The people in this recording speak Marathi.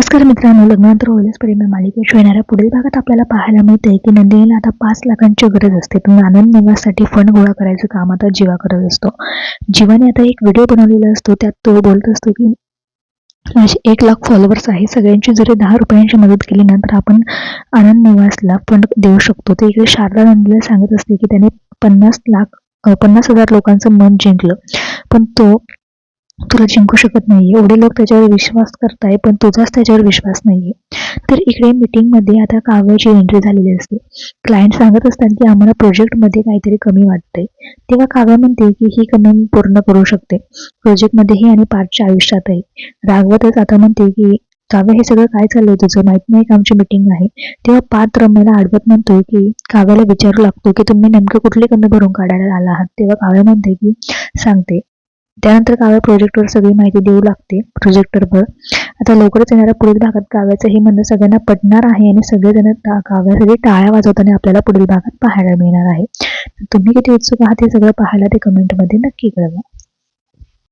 नमस्कार मित्रांनो, लग्नानंतर होईलच परिणाम मालिकेच्या येणाऱ्या पुढील भागात आपल्याला पाहायला मिळते की नंदिनीला आता 5 लाखांची गरज असते, पण आनंद निवाससाठी फंड गोळा करायचं काम आता जीवा करत असतो. जीवाने आता एक व्हिडिओ बनवलेला असतो, त्यात तो बोलत असतो की माझे 1 लाख फॉलोअर्स आहे, सगळ्यांची जरी 10 रुपयांची मदत केली ना तर आपण आनंद निवासला फंड देऊ शकतो. तर इकडे शारदा नंदिनीला सांगत असते की त्याने 50,000 लोकांचं मन जिंकलं, पण तो तुला जिंकू शकत नाहीये. एवढे लोक त्याच्यावर विश्वास करताय, पण तुझाच त्याच्यावर विश्वास नाहीये. तर इकडे मीटिंगमध्ये आता काव्याची एंट्री झालेली असते. क्लायंट सांगत असतात की आम्हाला प्रोजेक्टमध्ये काहीतरी कमी वाटतंय. तेव्हा काव्या म्हणते की ही कमी पूर्ण करू शकते प्रोजेक्टमध्येही आणि पार्थच्या आयुष्यातही. रागवतच आता म्हणते की काव्या, हे सगळं काय चाललंय तुझं, माहित नाही का आमची मीटिंग आहे. तेव्हा पार्थ रम्याला आडवत म्हणतोय की काव्याला विचारू लागतो की तुम्ही नेमकं कुठली कमी भरून काढायला आला आहात. तेव्हा काव्या म्हणते की सांगते. त्यानंतर काव्या प्रोजेक्टवर सगळी माहिती देऊ लागते प्रोजेक्टरवर. आता लवकरच येणाऱ्या पुढील भागात काव्याचं हे म्हणणं सगळ्यांना पटणार आहे आणि सगळेजण काव्यासाठी टाळ्या वाजवताना आपल्याला पुढील भागात पाहायला मिळणार आहे. तुम्ही किती उत्सुक आहात हे सगळं पाहायला ते कमेंटमध्ये नक्की कळवा.